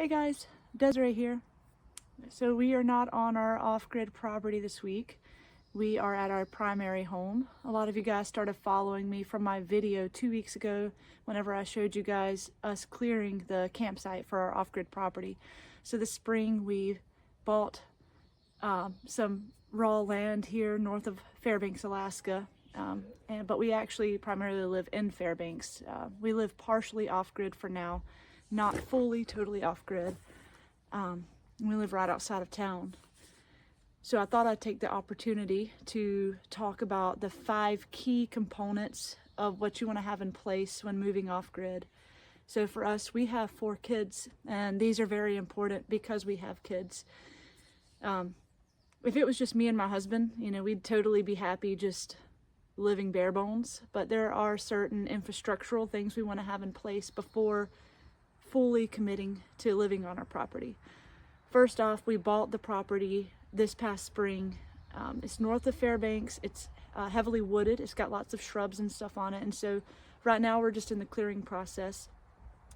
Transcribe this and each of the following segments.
Hey guys, Desiree here. So we are not on our off-grid property this week. We are at our primary home. A lot of you guys started following me from my video 2 weeks ago whenever I showed you guys us clearing the campsite for our off-grid property. So this spring we bought some raw land here north of Fairbanks, Alaska. But we actually primarily live in Fairbanks. We live partially off-grid for now, not fully, totally off-grid. We live right outside of town. So I thought I'd take the opportunity to talk about the 5 key components of what you want to have in place when moving off-grid. So for us, we have 4 kids, and these are very important because we have kids. If it was just me and my husband, we'd totally be happy just living bare bones, but there are certain infrastructural things we want to have in place before fully committing to living on our property. First off, we bought the property this past spring. It's north of Fairbanks. It's heavily wooded. It's got lots of shrubs and stuff on it, and so right now we're just in the clearing process.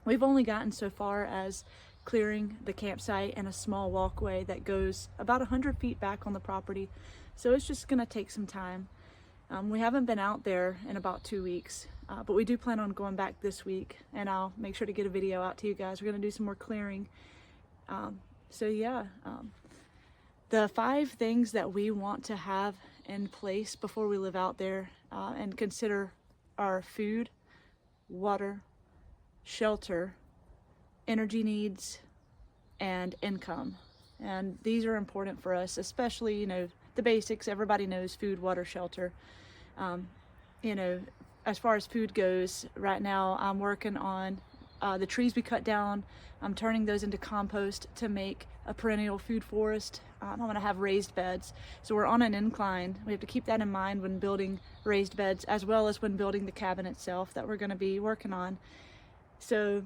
We've only gotten so far as clearing the campsite and a small walkway that goes about 100 feet back on the property, so it's just going to take some time. We haven't been out there in about 2 weeks, but we do plan on going back this week, and I'll make sure to get a video out to you guys. We're going to do some more clearing. The 5 things that we want to have in place before we live out there and consider are food, water, shelter, energy needs, and income. And these are important for us, especially, the basics. Everybody knows food, water, shelter. As far as food goes, right now I'm working on the trees we cut down. I'm turning those into compost to make a perennial food forest. I'm going to have raised beds. So we're on an incline. We have to keep that in mind when building raised beds, as well as when building the cabin itself that we're going to be working on. So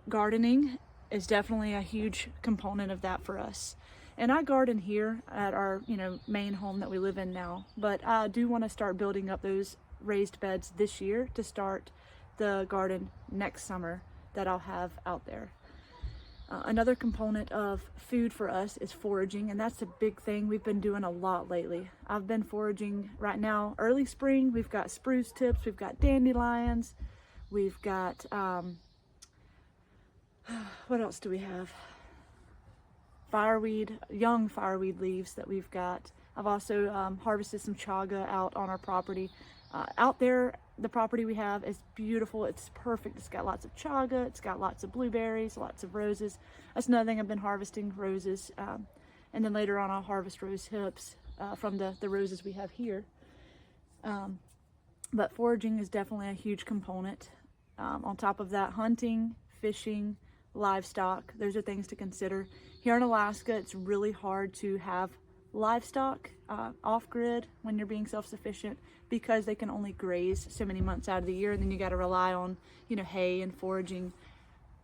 gardening is definitely a huge component of that for us. And I garden here at our, main home that we live in now, but I do want to start building up those raised beds this year to start the garden next summer that I'll have out there. Another component of food for us is foraging, and that's a big thing we've been doing a lot lately. I've been foraging right now, early spring. We've got spruce tips, we've got dandelions, we've got, what else do we have? Fireweed, young fireweed leaves that we've got. I've also harvested some chaga out on our property. Out there, the property we have is beautiful. It's perfect. It's got lots of chaga. It's got lots of blueberries, lots of roses. That's another thing I've been harvesting, roses. And then later on I'll harvest rose hips from the roses we have here. But foraging is definitely a huge component. On top of that, hunting, fishing, livestock, those are things to consider. Here in Alaska, it's really hard to have livestock off-grid when you're being self-sufficient because they can only graze so many months out of the year, and then you got to rely on hay and foraging.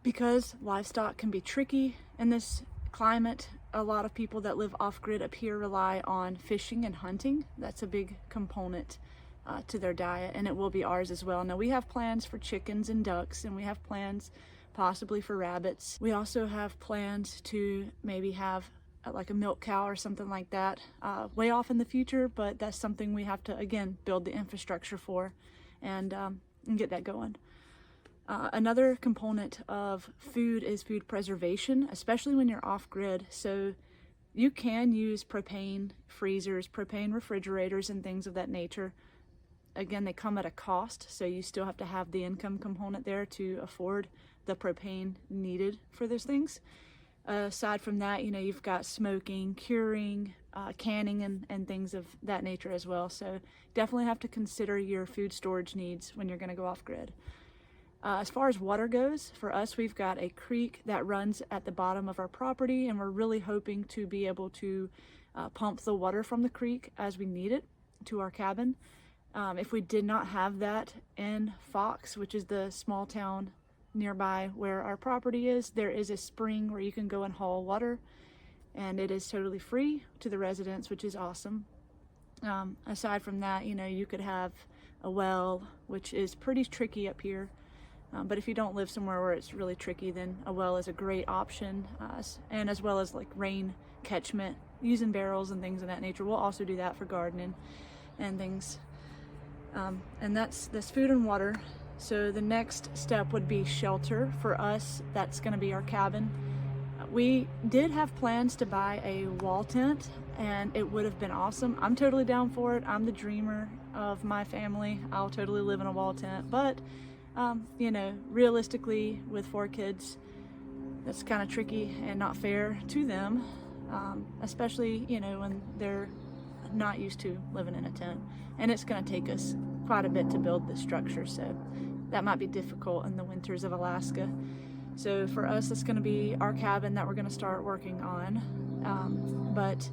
Because livestock can be tricky in this climate, a lot of people that live off-grid up here rely on fishing and hunting. That's a big component to their diet, and it will be ours as well. Now we have plans for chickens and ducks, and we have plans possibly for rabbits. We also have plans to maybe have like a milk cow or something like that way off in the future, but that's something we have to, again, build the infrastructure for and get that going. Another component of food is food preservation, especially when you're off-grid. So you can use propane freezers, propane refrigerators, and things of that nature. Again, they come at a cost, so you still have to have the income component there to afford the propane needed for those things. Aside from that, you've got smoking, curing, canning, and things of that nature as well. So definitely have to consider your food storage needs when you're going to go off-grid. As far as water goes, for us, we've got a creek that runs at the bottom of our property, and we're really hoping to be able to pump the water from the creek as we need it to our cabin. If we did not have that in Fox, which is the small town nearby where our property is, there is a spring where you can go and haul water, and it is totally free to the residents, which is awesome. Aside from that, you could have a well, which is pretty tricky up here. But if you don't live somewhere where it's really tricky, then a well is a great option, and as well as like rain catchment, using barrels and things of that nature. We'll also do that for gardening and things. And that's food and water. So the next step would be shelter. For us, that's going to be our cabin. We did have plans to buy a wall tent, and it would have been awesome. I'm totally down for it. I'm the dreamer of my family. I'll totally live in a wall tent, but you know, realistically, with 4 kids, that's kind of tricky and not fair to them, especially, you know, when they're not used to living in a tent. And it's going to take us quite a bit to build this structure, so that might be difficult in the winters of Alaska. So for us, it's going to be our cabin that we're going to start working on. But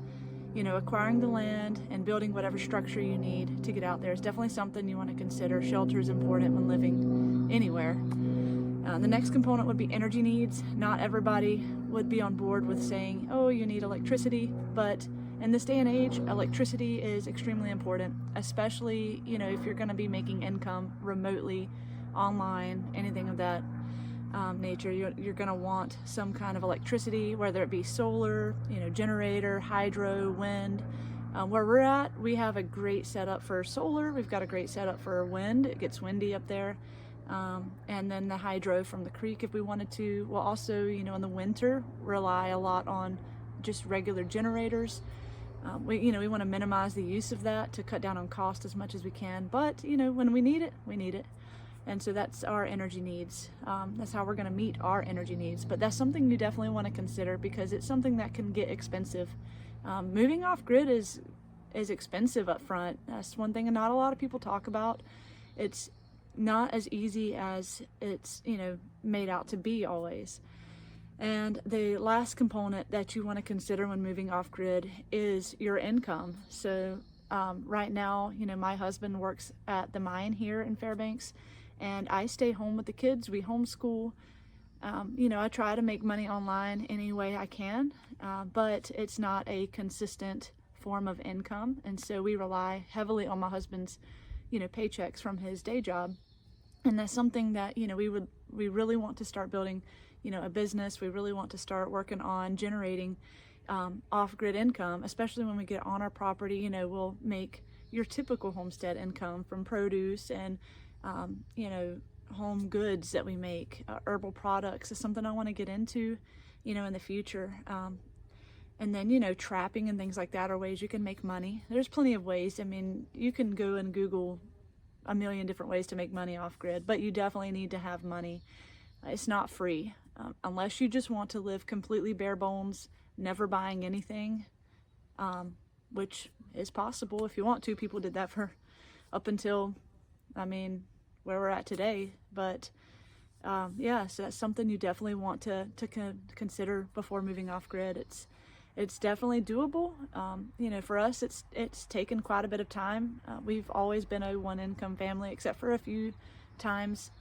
you know, acquiring the land and building whatever structure you need to get out there is definitely something you want to consider. Shelter is important when living anywhere. The next component would be energy needs. Not everybody would be on board with saying, oh, you need electricity, but in this day and age, electricity is extremely important, especially, you know, if you're going to be making income remotely, online, anything of that nature. You're going to want some kind of electricity, whether it be solar, you know, generator, hydro, wind. Where we're at, we have a great setup for solar. We've got a great setup for wind. It gets windy up there. And then the hydro from the creek, if we wanted to. We'll also, you know, in the winter, rely a lot on just regular generators. We want to minimize the use of that to cut down on cost as much as we can. But, you know, when we need it, we need it. And so that's our energy needs. That's how we're going to meet our energy needs. But that's something you definitely want to consider, because it's something that can get expensive. Moving off grid is expensive up front. That's one thing not a lot of people talk about. It's not as easy as it's, you know, made out to be always. And the last component that you want to consider when moving off grid is your income. So right now, you know, my husband works at the mine here in Fairbanks, and I stay home with the kids. We homeschool. You know, I try to make money online any way I can, but it's not a consistent form of income. And so we rely heavily on my husband's, you know, paychecks from his day job. And that's something that, you know, we really want to start building, you know, a business. We really want to start working on generating off-grid income, especially when we get on our property. You know, we'll make your typical homestead income from produce and you know, home goods that we make. Herbal products is something I want to get into, you know, in the future. And then, you know, trapping and things like that are ways you can make money. There's plenty of ways. I mean, you can go and Google a million different ways to make money off grid, but you definitely need to have money. It's not free. Unless you just want to live completely bare bones, never buying anything, which is possible if you want to. People did that for up until, I mean, where we're at today. But yeah, so that's something you definitely want to consider before moving off grid. It's definitely doable. You know, for us, it's taken quite a bit of time. We've always been a one-income family, except for a few times,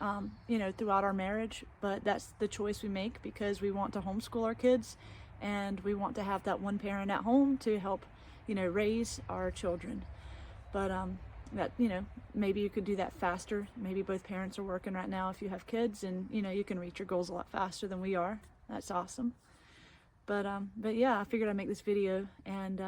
you know, throughout our marriage. But that's the choice we make because we want to homeschool our kids, and we want to have that one parent at home to help, you know, raise our children. But that, you know, maybe you could do that faster. Maybe both parents are working right now if you have kids, and, you know, you can reach your goals a lot faster than we are. That's awesome. But yeah, I figured I'd make this video and,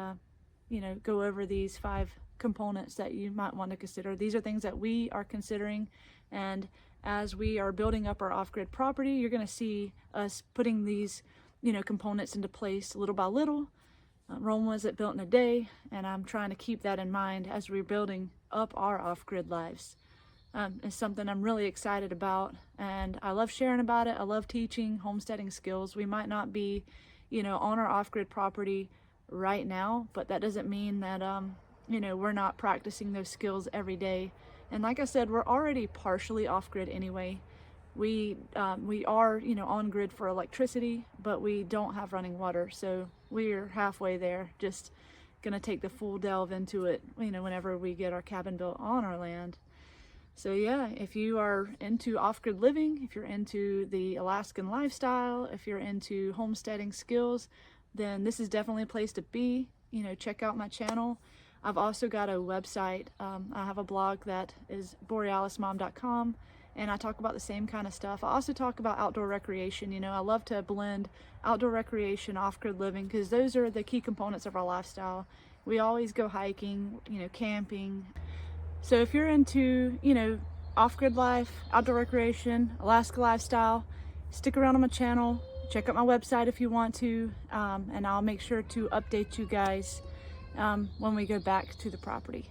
you know, go over these 5 components that you might want to consider. These are things that we are considering, and as we are building up our off-grid property, you're going to see us putting these, you know, components into place little by little. Rome wasn't built in a day, and I'm trying to keep that in mind as we're building up our off-grid lives. It's something I'm really excited about, and I love sharing about it. I love teaching homesteading skills. We might not be, you know, on our off-grid property right now, but that doesn't mean that, you know, we're not practicing those skills every day. And like I said, we're already partially off-grid anyway. We are, you know, on grid for electricity, but we don't have running water, so we're halfway there. Just gonna take the full delve into it, you know, whenever we get our cabin built on our land. So yeah, if you are into off-grid living, if you're into the Alaskan lifestyle, if you're into homesteading skills, then this is definitely a place to be. You know, check out my channel. I've also got a website. I have a blog that is borealismom.com, and I talk about the same kind of stuff. I also talk about outdoor recreation. You know, I love to blend outdoor recreation, off-grid living, because those are the key components of our lifestyle. We always go hiking, you know, camping. So if you're into, you know, off-grid life, outdoor recreation, Alaska lifestyle, stick around on my channel. Check out my website if you want to, and I'll make sure to update you guys when we go back to the property.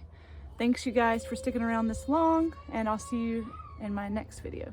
Thanks you guys for sticking around this long, and I'll see you in my next video.